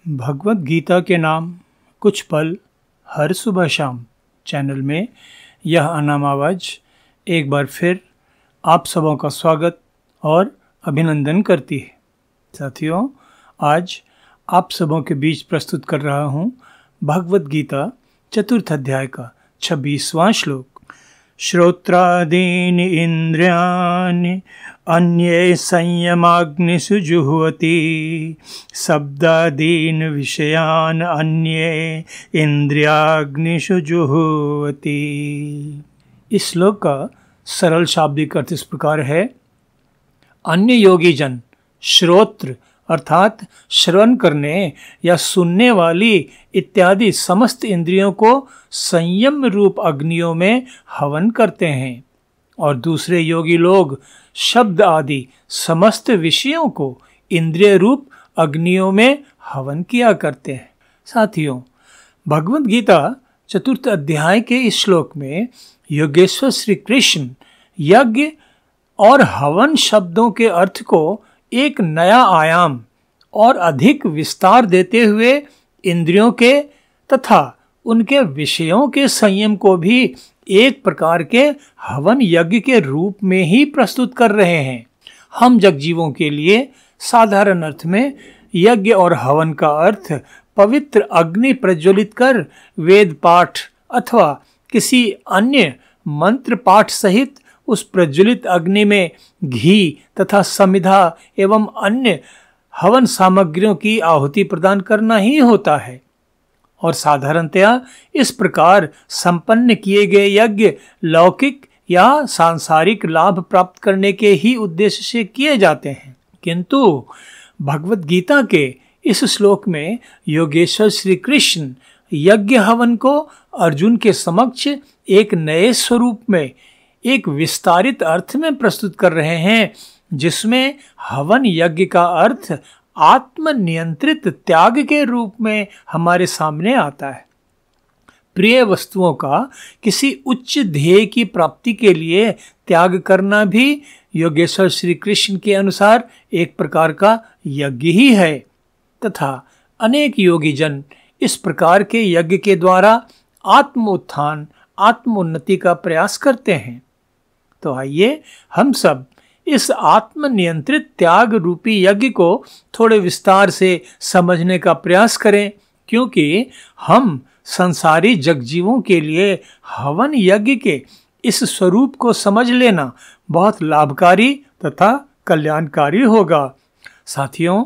भगवत गीता के नाम कुछ पल हर सुबह शाम चैनल में यह अनाम आवाज़ एक बार फिर आप सबों का स्वागत और अभिनंदन करती है। साथियों, आज आप सबों के बीच प्रस्तुत कर रहा हूँ भगवत गीता चतुर्थ अध्याय का 26वां श्लोक। श्रोत्रादीनि इंद्रियाणि अन्ये संयमाग्निषु जुह्वति शब्दादीन विषयान अन्ये इंद्रियाग्निषु जुह्वति। इस श्लोक का सरल शाब्दिक अर्थ इस प्रकार है। अन्य योगी जन श्रोत्र अर्थात श्रवण करने या सुनने वाली इत्यादि समस्त इंद्रियों को संयम रूप अग्नियों में हवन करते हैं और दूसरे योगी लोग शब्द आदि समस्त विषयों को इंद्रिय रूप अग्नियों में हवन किया करते हैं। साथियों, भगवत गीता चतुर्थ अध्याय के इस श्लोक में योगेश्वर श्री कृष्ण यज्ञ और हवन शब्दों के अर्थ को एक नया आयाम और अधिक विस्तार देते हुए इंद्रियों के तथा उनके विषयों के संयम को भी एक प्रकार के हवन यज्ञ के रूप में ही प्रस्तुत कर रहे हैं। हम जगजीवों के लिए साधारण अर्थ में यज्ञ और हवन का अर्थ पवित्र अग्नि प्रज्वलित कर वेद पाठ अथवा किसी अन्य मंत्र पाठ सहित उस प्रज्वलित अग्नि में घी तथा समिधा एवं अन्य हवन सामग्रियों की आहुति प्रदान करना ही होता है। और साधारणतया इस प्रकार संपन्न किए गए यज्ञ लौकिक या सांसारिक लाभ प्राप्त करने के ही उद्देश्य से किए जाते हैं। किंतु भगवत गीता के इस श्लोक में योगेश्वर श्री कृष्ण यज्ञ हवन को अर्जुन के समक्ष एक नए स्वरूप में एक विस्तारित अर्थ में प्रस्तुत कर रहे हैं, जिसमें हवन यज्ञ का अर्थ आत्मनियंत्रित त्याग के रूप में हमारे सामने आता है। प्रिय वस्तुओं का किसी उच्च ध्येय की प्राप्ति के लिए त्याग करना भी योगेश्वर श्री कृष्ण के अनुसार एक प्रकार का यज्ञ ही है तथा अनेक योगी जन इस प्रकार के यज्ञ के द्वारा आत्म उत्थान आत्मोन्नति का प्रयास करते हैं। तो आइए हम सब इस आत्मनियंत्रित त्याग रूपी यज्ञ को थोड़े विस्तार से समझने का प्रयास करें, क्योंकि हम संसारी जगजीवों के लिए हवन यज्ञ के इस स्वरूप को समझ लेना बहुत लाभकारी तथा कल्याणकारी होगा। साथियों,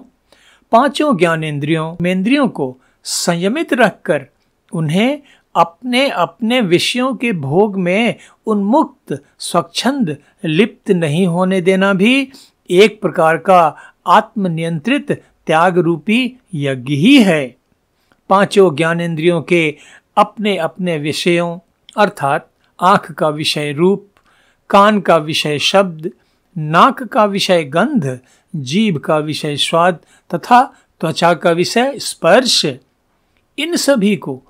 पांचों ज्ञानेंद्रियों को संयमित रखकर उन्हें अपने अपने विषयों के भोग में उन्मुक्त स्वच्छंद लिप्त नहीं होने देना भी एक प्रकार का आत्मनियंत्रित त्याग रूपी यज्ञ ही है। पांचों ज्ञानेंद्रियों के अपने अपने विषयों अर्थात आंख का विषय रूप, कान का विषय शब्द, नाक का विषय गंध, जीभ का विषय स्वाद तथा त्वचा का विषय स्पर्श, इन सभी को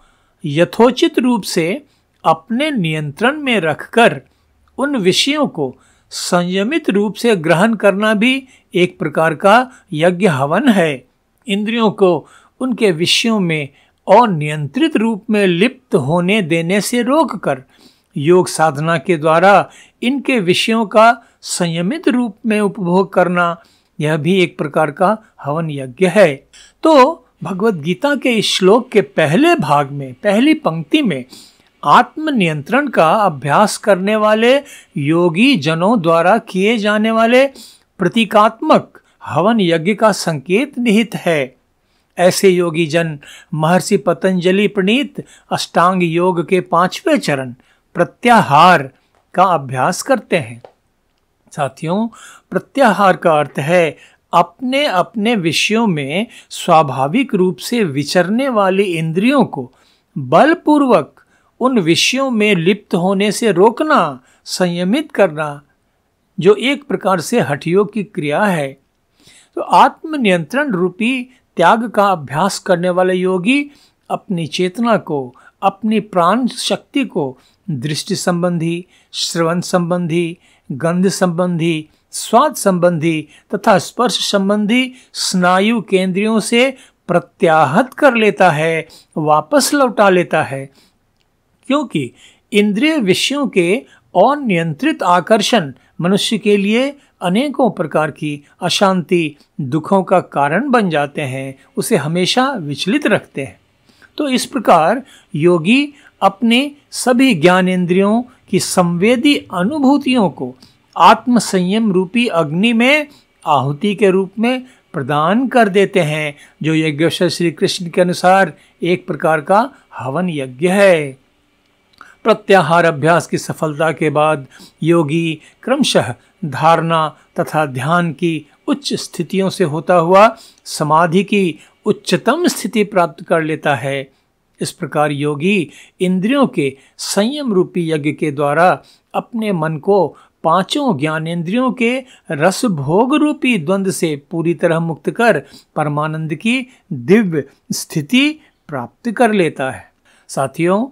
यथोचित रूप से अपने नियंत्रण में रखकर उन विषयों को संयमित रूप से ग्रहण करना भी एक प्रकार का यज्ञ हवन है। इंद्रियों को उनके विषयों में अनियंत्रित रूप में लिप्त होने देने से रोककर योग साधना के द्वारा इनके विषयों का संयमित रूप में उपभोग करना, यह भी एक प्रकार का हवन यज्ञ है। तो भगवत गीता के इस श्लोक के पहले भाग में पहली पंक्ति में आत्म नियंत्रण का अभ्यास करने वाले योगी जनों द्वारा किए जाने वाले प्रतीकात्मक हवन यज्ञ का संकेत निहित है। ऐसे योगी जन महर्षि पतंजलि प्रणीत अष्टांग योग के 5वें चरण प्रत्याहार का अभ्यास करते हैं। साथियों, प्रत्याहार का अर्थ है अपने अपने विषयों में स्वाभाविक रूप से विचरने वाली इंद्रियों को बलपूर्वक उन विषयों में लिप्त होने से रोकना, संयमित करना, जो एक प्रकार से हठयोग की क्रिया है। तो आत्मनियंत्रण रूपी त्याग का अभ्यास करने वाले योगी अपनी चेतना को, अपनी प्राण शक्ति को दृष्टि संबंधी, श्रवण संबंधी, गंध संबंधी, स्वाद संबंधी तथा स्पर्श संबंधी स्नायु केंद्रियों से प्रत्याहत कर लेता है, वापस लौटा लेता है, क्योंकि इंद्रिय विषयों के अनियंत्रित आकर्षण मनुष्य के लिए अनेकों प्रकार की अशांति, दुखों का कारण बन जाते हैं, उसे हमेशा विचलित रखते हैं। तो इस प्रकार योगी अपने सभी ज्ञानेंद्रियों की संवेदी अनुभूतियों को आत्म संयम रूपी अग्नि में आहुति के रूप में प्रदान कर देते हैं, जो यज्ञेश्वर श्री कृष्ण के अनुसार एक प्रकार का हवन यज्ञ है। प्रत्याहार अभ्यास की सफलता के बाद योगी क्रमशः धारणा तथा ध्यान की उच्च स्थितियों से होता हुआ समाधि की उच्चतम स्थिति प्राप्त कर लेता है। इस प्रकार योगी इंद्रियों के संयम रूपी यज्ञ के द्वारा अपने मन को पांचों ज्ञानेंद्रियों के रस भोग रूपी द्वंद्व से पूरी तरह मुक्त कर परमानंद की दिव्य स्थिति प्राप्त कर लेता है। साथियों,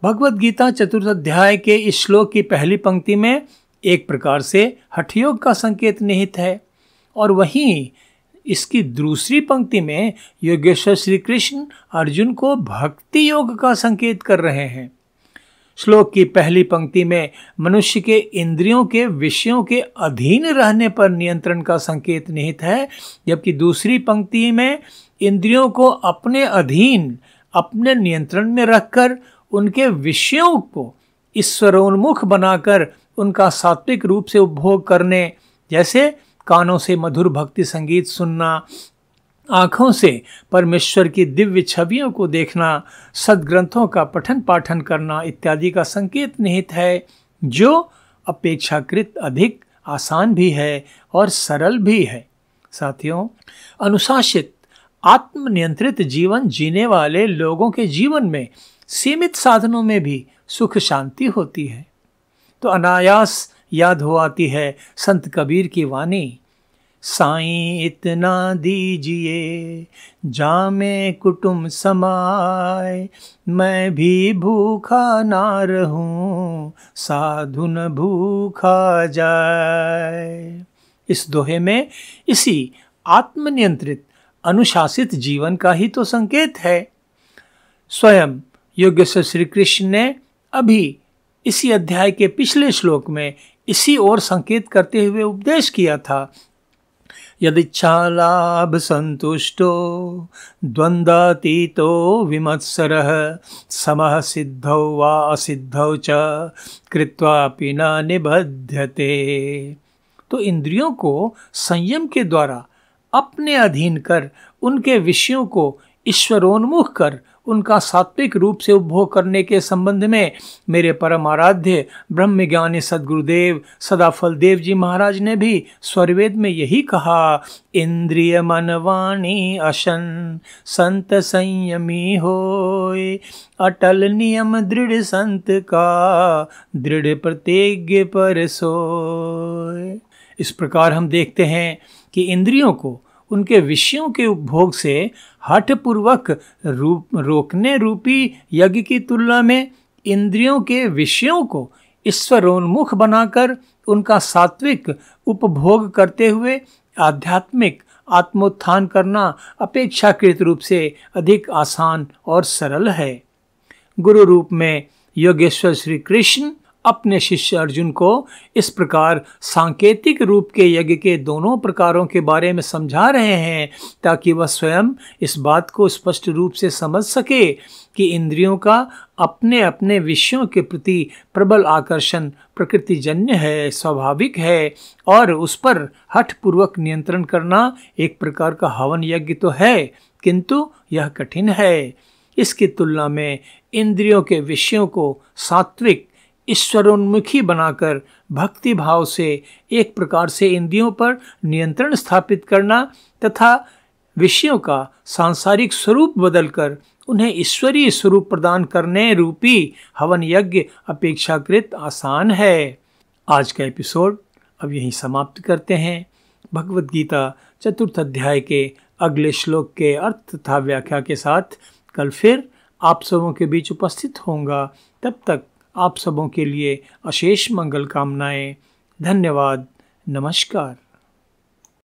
भगवद गीता चतुर्थ अध्याय के इस श्लोक की पहली पंक्ति में एक प्रकार से हठयोग का संकेत निहित है, और वहीं इसकी दूसरी पंक्ति में योगेश्वर श्री कृष्ण अर्जुन को भक्ति योग का संकेत कर रहे हैं। श्लोक की पहली पंक्ति में मनुष्य के इंद्रियों के विषयों के अधीन रहने पर नियंत्रण का संकेत निहित है, जबकि दूसरी पंक्ति में इंद्रियों को अपने अधीन, अपने नियंत्रण में रखकर उनके विषयों को ईश्वरोन्मुख बनाकर उनका सात्विक रूप से उपभोग करने, जैसे कानों से मधुर भक्ति संगीत सुनना, आँखों से परमेश्वर की दिव्य छवियों को देखना, सद्ग्रंथों का पठन पाठन करना इत्यादि का संकेत निहित है, जो अपेक्षाकृत अधिक आसान भी है और सरल भी है। साथियों, अनुशासित आत्मनियंत्रित जीवन जीने वाले लोगों के जीवन में सीमित साधनों में भी सुख शांति होती है। तो अनायास याद हो आती है संत कबीर की वाणी, साईं इतना दीजिए जामे कुटुंब समाए, मैं भी भूखा ना रहूं साधु न भूखा जाए। इस दोहे में इसी आत्मनियंत्रित अनुशासित जीवन का ही तो संकेत है। स्वयं योगेश्वर श्री कृष्ण ने अभी इसी अध्याय के पिछले श्लोक में इसी ओर संकेत करते हुए उपदेश किया था, यदिच्छा लाभ संतुष्टो द्वंद्वातीतो विमत्सरः समः सिद्धौ वा असिद्धौ च कृत्वापि न निबध्यते। तो इंद्रियों को संयम के द्वारा अपने अधीन कर उनके विषयों को ईश्वरोन्मुख कर उनका सात्विक रूप से उपभोग करने के संबंध में मेरे परम आराध्य ब्रह्मज्ञानी सद्गुरुदेव सदाफल देव जी महाराज ने भी स्वरवेद में यही कहा, इंद्रिय मन वाणी अशन संत संयमी होय, अटल नियम दृढ़ संत का दृढ़ प्रतिज्ञ पर सोय। इस प्रकार हम देखते हैं कि इंद्रियों को उनके विषयों के उपभोग से हठपूर्वक रोकने रूपी यज्ञ की तुलना में इंद्रियों के विषयों को ईश्वरोन्मुख बनाकर उनका सात्विक उपभोग करते हुए आध्यात्मिक आत्मोत्थान करना अपेक्षाकृत रूप से अधिक आसान और सरल है। गुरु रूप में योगेश्वर श्री कृष्ण अपने शिष्य अर्जुन को इस प्रकार सांकेतिक रूप के यज्ञ के दोनों प्रकारों के बारे में समझा रहे हैं, ताकि वह स्वयं इस बात को स्पष्ट रूप से समझ सके कि इंद्रियों का अपने अपने विषयों के प्रति प्रबल आकर्षण प्रकृतिजन्य है, स्वाभाविक है, और उस पर हठपूर्वक नियंत्रण करना एक प्रकार का हवन यज्ञ तो है, किंतु यह कठिन है। इसकी तुलना में इंद्रियों के विषयों को सात्विक ईश्वरोन्मुखी बनाकर भक्ति भाव से एक प्रकार से इंद्रियों पर नियंत्रण स्थापित करना तथा विषयों का सांसारिक स्वरूप बदलकर उन्हें ईश्वरीय स्वरूप प्रदान करने रूपी हवन यज्ञ अपेक्षाकृत आसान है। आज का एपिसोड अब यहीं समाप्त करते हैं। भगवद गीता चतुर्थ अध्याय के अगले श्लोक के अर्थ तथा व्याख्या के साथ कल फिर आप सबों के बीच उपस्थित होऊंगा। तब तक आप सबों के लिए अशेष मंगल कामनाएं। धन्यवाद। नमस्कार।